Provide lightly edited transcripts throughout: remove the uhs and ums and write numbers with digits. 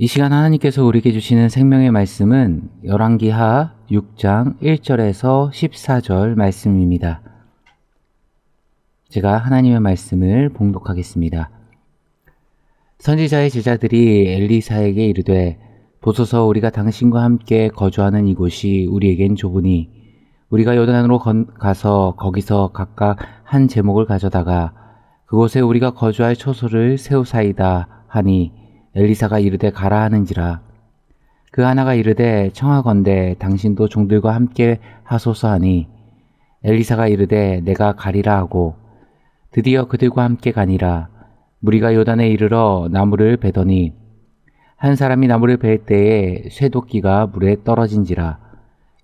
이 시간 하나님께서 우리에게 주시는 생명의 말씀은 열왕기하 6장 1절에서 14절 말씀입니다. 제가 하나님의 말씀을 봉독하겠습니다. 선지자의 제자들이 엘리사에게 이르되 보소서 우리가 당신과 함께 거주하는 이곳이 우리에겐 좁으니 우리가 요단으로 가서 거기서 각각 한 제목을 가져다가 그곳에 우리가 거주할 처소를 세우사이다 하니 엘리사가 이르되 가라 하는지라. 그 하나가 이르되 청하건대 당신도 종들과 함께 하소서 하니 엘리사가 이르되 내가 가리라 하고 드디어 그들과 함께 가니라. 무리가 요단에 이르러 나무를 베더니 한 사람이 나무를 벨 때에 쇠도끼가 물에 떨어진지라.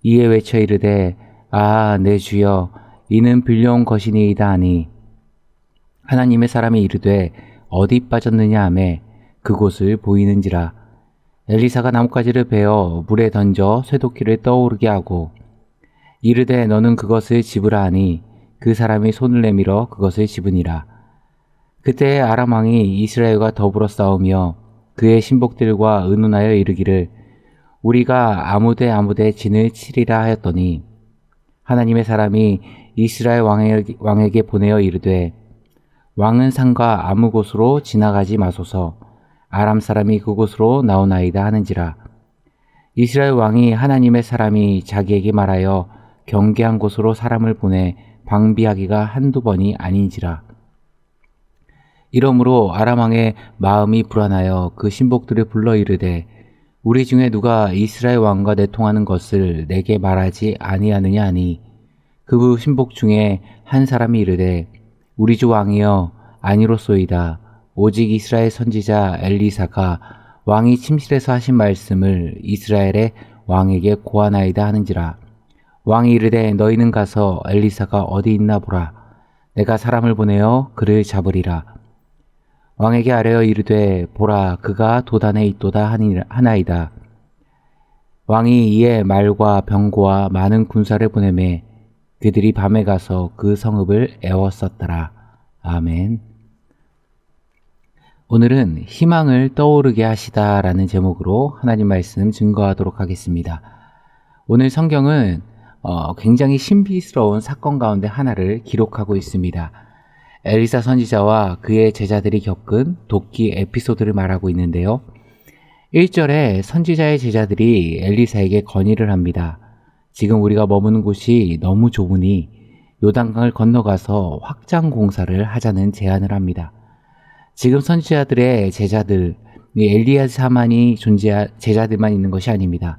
이에 외쳐 이르되 아 내 주여 이는 빌려온 것이니이다 하니 하나님의 사람이 이르되 어디 빠졌느냐 하매 그곳을 보이는지라. 엘리사가 나뭇가지를 베어 물에 던져 쇠도끼를 떠오르게 하고 이르되 너는 그것을 집으라 하니 그 사람이 손을 내밀어 그것을 집으니라. 그때 아람 왕이 이스라엘과 더불어 싸우며 그의 신복들과 의논하여 이르기를 우리가 아무데 진을 치리라 하였더니 하나님의 사람이 이스라엘 왕에게 보내어 이르되 왕은 산과 아무 곳으로 지나가지 마소서 아람 사람이 그곳으로 나오나이다 하는지라. 이스라엘 왕이 하나님의 사람이 자기에게 말하여 경계한 곳으로 사람을 보내 방비하기가 한두 번이 아닌지라. 이러므로 아람 왕의 마음이 불안하여 그 신복들을 불러 이르되 우리 중에 누가 이스라엘 왕과 내통하는 것을 내게 말하지 아니하느냐 하니 그 신복 중에 한 사람이 이르되 우리 주 왕이여 아니로소이다. 오직 이스라엘 선지자 엘리사가 왕이 침실에서 하신 말씀을 이스라엘의 왕에게 고하나이다 하는지라. 왕이 이르되 너희는 가서 엘리사가 어디 있나 보라. 내가 사람을 보내어 그를 잡으리라. 왕에게 아뢰어 이르되 보라 그가 도단에 있도다 하나이다. 왕이 이에 말과 병거와 많은 군사를 보내매 그들이 밤에 가서 그 성읍을 애웠었더라. 아멘. 오늘은 희망을 떠오르게 하시다라는 제목으로 하나님 말씀 증거하도록 하겠습니다. 오늘 성경은 굉장히 신비스러운 사건 가운데 하나를 기록하고 있습니다. 엘리사 선지자와 그의 제자들이 겪은 도끼 에피소드를 말하고 있는데요. 1절에 선지자의 제자들이 엘리사에게 건의를 합니다. 지금 우리가 머무는 곳이 너무 좁으니 요단강을 건너가서 확장 공사를 하자는 제안을 합니다. 지금 선지자들의 제자들, 엘리야사만이 제자들만 있는 것이 아닙니다.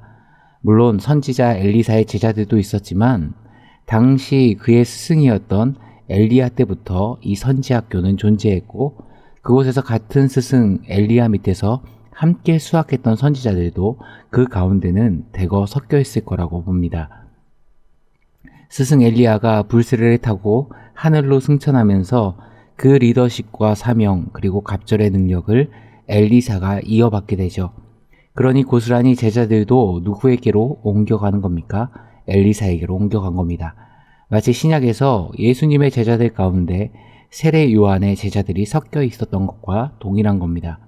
물론 선지자 엘리사의 제자들도 있었지만 당시 그의 스승이었던 엘리야 때부터 이 선지학교는 존재했고 그곳에서 같은 스승 엘리야 밑에서 함께 수학했던 선지자들도 그 가운데는 대거 섞여 있을 거라고 봅니다. 스승 엘리야가 불세례를 타고 하늘로 승천하면서 그 리더십과 사명 그리고 갑절의 능력을 엘리사가 이어받게 되죠. 그러니 고스란히 제자들도 누구에게로 옮겨가는 겁니까? 엘리사에게로 옮겨간 겁니다. 마치 신약에서 예수님의 제자들 가운데 세례 요한의 제자들이 섞여 있었던 것과 동일한 겁니다.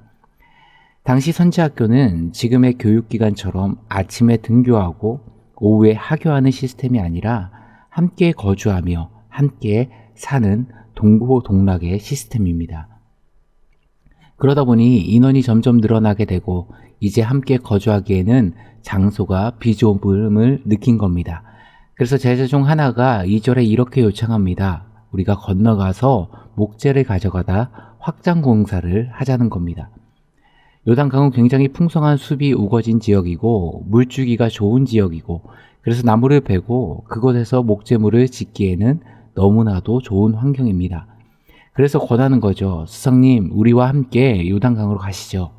당시 선지학교는 지금의 교육기관처럼 아침에 등교하고 오후에 하교하는 시스템이 아니라 함께 거주하며 함께 사는 동고동락의 시스템입니다. 그러다 보니 인원이 점점 늘어나게 되고 이제 함께 거주하기에는 장소가 비좁음을 느낀 겁니다. 그래서 제자 중 하나가 2절에 이렇게 요청합니다. 우리가 건너가서 목재를 가져가다 확장 공사를 하자는 겁니다. 요단강은 굉장히 풍성한 숲이 우거진 지역이고 물주기가 좋은 지역이고 그래서 나무를 베고 그곳에서 목재물을 짓기에는 너무나도 좋은 환경입니다. 그래서 권하는 거죠. 스승님, 우리와 함께 요단강으로 가시죠.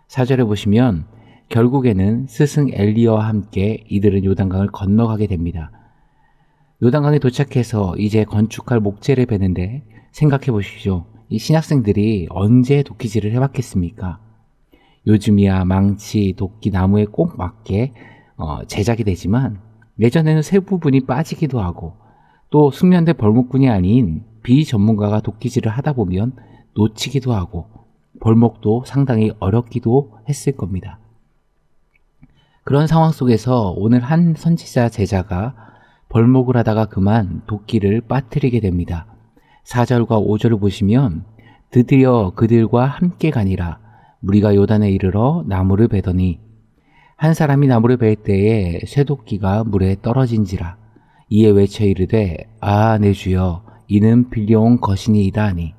4절에 보시면 결국에는 스승 엘리야와 함께 이들은 요단강을 건너가게 됩니다. 요단강에 도착해서 이제 건축할 목재를 베는데 생각해 보십시오. 이 신학생들이 언제 도끼질을 해봤겠습니까? 요즘이야 망치, 도끼, 나무에 꼭 맞게 제작이 되지만 예전에는 세 부분이 빠지기도 하고 또 숙련된 벌목꾼이 아닌 비전문가가 도끼질을 하다 보면 놓치기도 하고 벌목도 상당히 어렵기도 했을 겁니다. 그런 상황 속에서 오늘 한 선지자 제자가 벌목을 하다가 그만 도끼를 빠뜨리게 됩니다. 4절과 5절을 보시면 드디어 그들과 함께 가니라. 무리가 요단에 이르러 나무를 베더니 한 사람이 나무를 벨 때에 쇠도끼가 물에 떨어진지라. 이에 외쳐 이르되 아 내 주여 이는 빌려온 것이니이다 하니.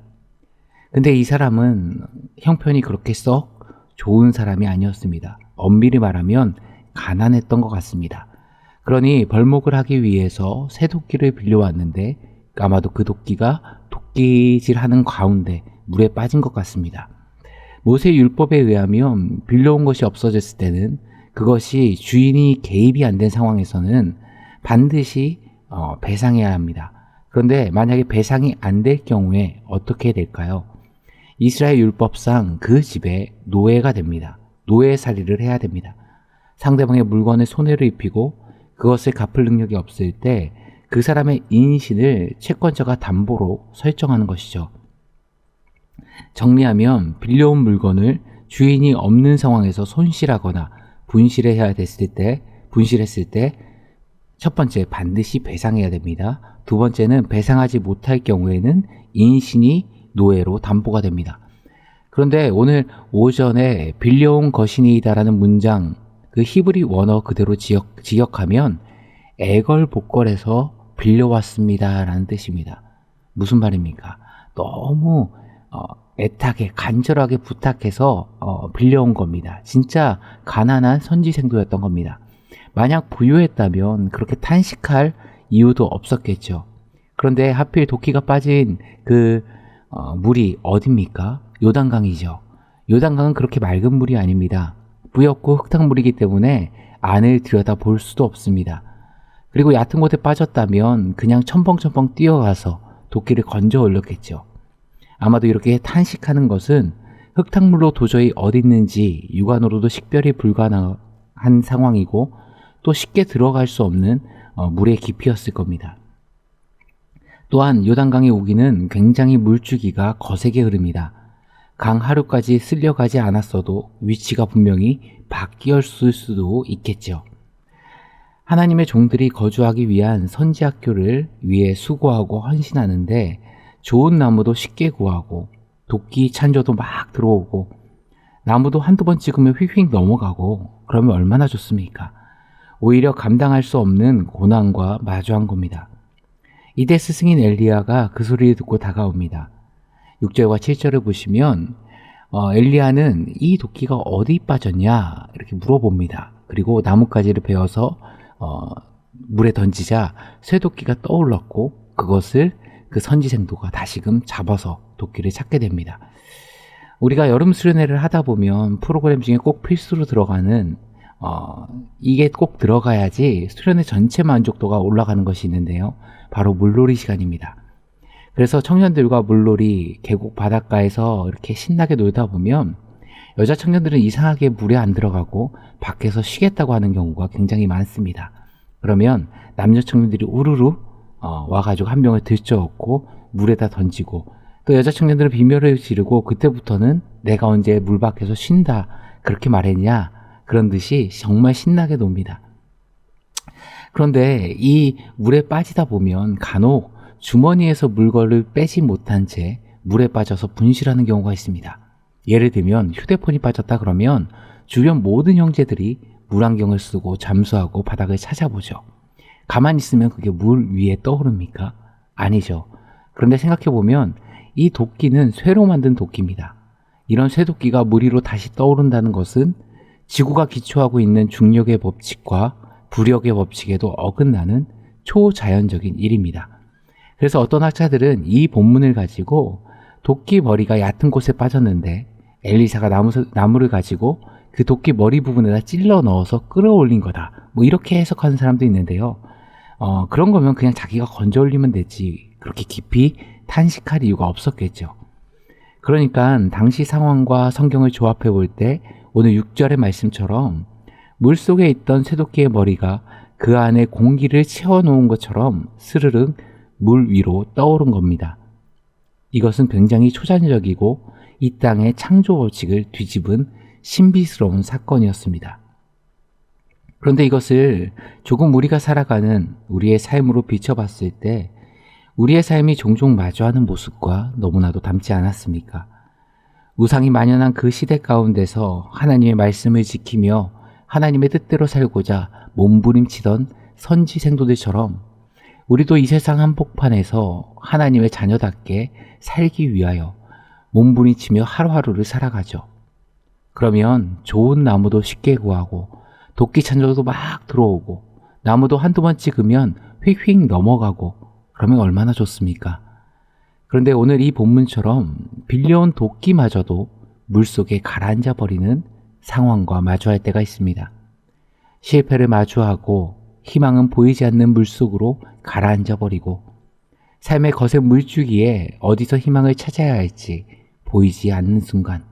근데 이 사람은 형편이 그렇게 썩 좋은 사람이 아니었습니다. 엄밀히 말하면 가난했던 것 같습니다. 그러니 벌목을 하기 위해서 쇠도끼를 빌려왔는데 아마도 그 도끼가 도끼질하는 가운데 물에 빠진 것 같습니다. 모세 율법에 의하면 빌려온 것이 없어졌을 때는 그것이 주인이 개입이 안 된 상황에서는 반드시 배상해야 합니다. 그런데 만약에 배상이 안 될 경우에 어떻게 될까요? 이스라엘 율법상 그 집에 노예가 됩니다. 노예살이를 해야 됩니다. 상대방의 물건에 손해를 입히고 그것을 갚을 능력이 없을 때 그 사람의 인신을 채권자가 담보로 설정하는 것이죠. 정리하면 빌려온 물건을 주인이 없는 상황에서 손실하거나 분실했을 때 첫 번째 반드시 배상해야 됩니다. 두 번째는 배상하지 못할 경우에는 인신이 노예로 담보가 됩니다. 그런데 오늘 오전에 빌려온 것이니이다라는 문장, 그 히브리 원어 그대로 지역하면 애걸복걸해서 빌려왔습니다 라는 뜻입니다. 무슨 말입니까? 너무 애타게 간절하게 부탁해서 빌려온 겁니다. 진짜 가난한 선지생도였던 겁니다. 만약 부유했다면 그렇게 탄식할 이유도 없었겠죠. 그런데 하필 도끼가 빠진 그 물이 어딥니까? 요단강이죠. 요단강은 그렇게 맑은 물이 아닙니다. 뿌옇고 흙탕물이기 때문에 안을 들여다 볼 수도 없습니다. 그리고 얕은 곳에 빠졌다면 그냥 첨벙첨벙 뛰어가서 도끼를 건져 올렸겠죠. 아마도 이렇게 탄식하는 것은 흙탕물로 도저히 어딨는지 육안으로도 식별이 불가능한 상황이고 또 쉽게 들어갈 수 없는 물의 깊이였을 겁니다. 또한 요단강의 우기는 굉장히 물줄기가 거세게 흐릅니다. 강 하류까지 쓸려가지 않았어도 위치가 분명히 바뀌었을 수도 있겠죠. 하나님의 종들이 거주하기 위한 선지학교를 위해 수고하고 헌신하는데 좋은 나무도 쉽게 구하고 도끼 찬조도 막 들어오고 나무도 한두 번 찍으면 휙휙 넘어가고 그러면 얼마나 좋습니까? 오히려 감당할 수 없는 고난과 마주한 겁니다. 이때 스승인 엘리야가 그 소리를 듣고 다가옵니다. 6절과 7절을 보시면 엘리야는 이 도끼가 어디 빠졌냐 이렇게 물어봅니다. 그리고 나뭇가지를 베어서 물에 던지자 쇠도끼가 떠올랐고 그것을 그 선지생도가 다시금 잡아서 도끼를 찾게 됩니다. 우리가 여름 수련회를 하다 보면 프로그램 중에 꼭 필수로 들어가는 이게 꼭 들어가야지 수련회 전체 만족도가 올라가는 것이 있는데요. 바로 물놀이 시간입니다. 그래서 청년들과 물놀이 계곡 바닷가에서 이렇게 신나게 놀다 보면 여자 청년들은 이상하게 물에 안 들어가고 밖에서 쉬겠다고 하는 경우가 굉장히 많습니다. 그러면 남녀 청년들이 우르르 와가지고 한 명을 들쳐업고 물에다 던지고 또 여자 청년들은 비명을 지르고 그때부터는 내가 언제 물 밖에서 쉰다 그렇게 말했냐 그런 듯이 정말 신나게 놉니다. 그런데 이 물에 빠지다 보면 간혹 주머니에서 물건을 빼지 못한 채 물에 빠져서 분실하는 경우가 있습니다. 예를 들면 휴대폰이 빠졌다 그러면 주변 모든 형제들이 물안경을 쓰고 잠수하고 바닥을 찾아보죠. 가만히 있으면 그게 물 위에 떠오릅니까? 아니죠. 그런데 생각해보면 이 도끼는 쇠로 만든 도끼입니다. 이런 쇠도끼가 물 위로 다시 떠오른다는 것은 지구가 기초하고 있는 중력의 법칙과 부력의 법칙에도 어긋나는 초자연적인 일입니다. 그래서 어떤 학자들은 이 본문을 가지고 도끼 머리가 얕은 곳에 빠졌는데 엘리사가 나무를 가지고 그 도끼 머리 부분에다 찔러 넣어서 끌어올린 거다. 뭐 이렇게 해석하는 사람도 있는데요. 그런 거면 그냥 자기가 건져 올리면 되지. 그렇게 깊이 탄식할 이유가 없었겠죠. 그러니까 당시 상황과 성경을 조합해 볼 때 오늘 6절의 말씀처럼 물속에 있던 쇠도끼의 머리가 그 안에 공기를 채워놓은 것처럼 스르륵 물 위로 떠오른 겁니다. 이것은 굉장히 초자연적이고 이 땅의 창조 법칙을 뒤집은 신비스러운 사건이었습니다. 그런데 이것을 조금 우리가 살아가는 우리의 삶으로 비춰봤을 때 우리의 삶이 종종 마주하는 모습과 너무나도 닮지 않았습니까? 우상이 만연한 그 시대 가운데서 하나님의 말씀을 지키며 하나님의 뜻대로 살고자 몸부림치던 선지 생도들처럼 우리도 이 세상 한복판에서 하나님의 자녀답게 살기 위하여 몸부림치며 하루하루를 살아가죠. 그러면 좋은 나무도 쉽게 구하고 도끼 찬조도 막 들어오고 나무도 한두 번 찍으면 휙휙 넘어가고 그러면 얼마나 좋습니까? 그런데 오늘 이 본문처럼 빌려온 도끼마저도 물속에 가라앉아 버리는 상황과 마주할 때가 있습니다. 실패를 마주하고 희망은 보이지 않는 물속으로 가라앉아 버리고 삶의 거센 물줄기에 어디서 희망을 찾아야 할지 보이지 않는 순간,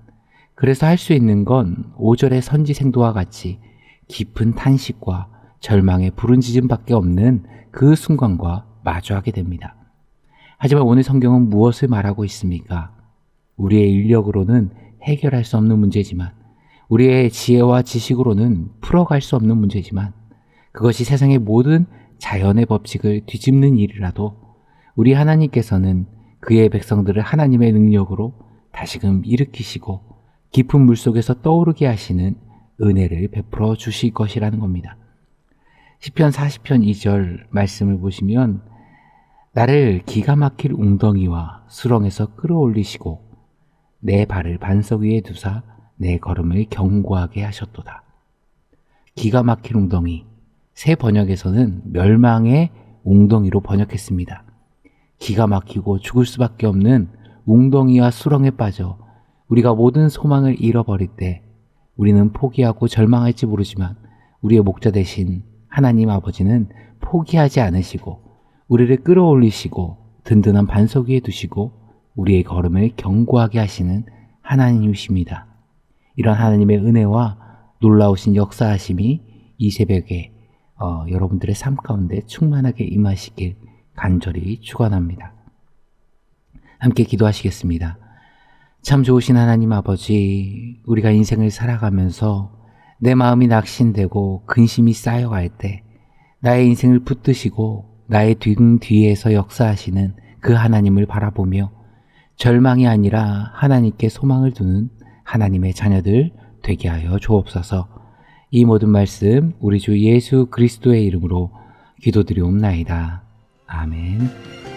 그래서 할 수 있는 건 5절의 선지생도와 같이 깊은 탄식과 절망의 부른짖음밖에 없는 그 순간과 마주하게 됩니다. 하지만 오늘 성경은 무엇을 말하고 있습니까? 우리의 인력으로는 해결할 수 없는 문제지만, 우리의 지혜와 지식으로는 풀어갈 수 없는 문제지만, 그것이 세상의 모든 자연의 법칙을 뒤집는 일이라도 우리 하나님께서는 그의 백성들을 하나님의 능력으로 다시금 일으키시고 깊은 물속에서 떠오르게 하시는 은혜를 베풀어 주실 것이라는 겁니다. 시편 40편 2절 말씀을 보시면 나를 기가 막힐 웅덩이와 수렁에서 끌어올리시고 내 발을 반석 위에 두사 내 걸음을 견고하게 하셨도다. 기가 막힐 웅덩이, 새 번역에서는 멸망의 웅덩이로 번역했습니다. 기가 막히고 죽을 수밖에 없는 웅덩이와 수렁에 빠져 우리가 모든 소망을 잃어버릴 때 우리는 포기하고 절망할지 모르지만 우리의 목자 되신 하나님 아버지는 포기하지 않으시고 우리를 끌어올리시고 든든한 반석 위에 두시고 우리의 걸음을 견고하게 하시는 하나님이십니다. 이런 하나님의 은혜와 놀라우신 역사하심이 이 새벽에 여러분들의 삶 가운데 충만하게 임하시길 간절히 축원합니다. 함께 기도하시겠습니다. 참 좋으신 하나님 아버지, 우리가 인생을 살아가면서 내 마음이 낙심되고 근심이 쌓여갈 때 나의 인생을 붙드시고 나의 등 뒤에서 역사하시는 그 하나님을 바라보며 절망이 아니라 하나님께 소망을 두는 하나님의 자녀들 되게 하여 주옵소서. 이 모든 말씀 우리 주 예수 그리스도의 이름으로 기도드리옵나이다. 아멘.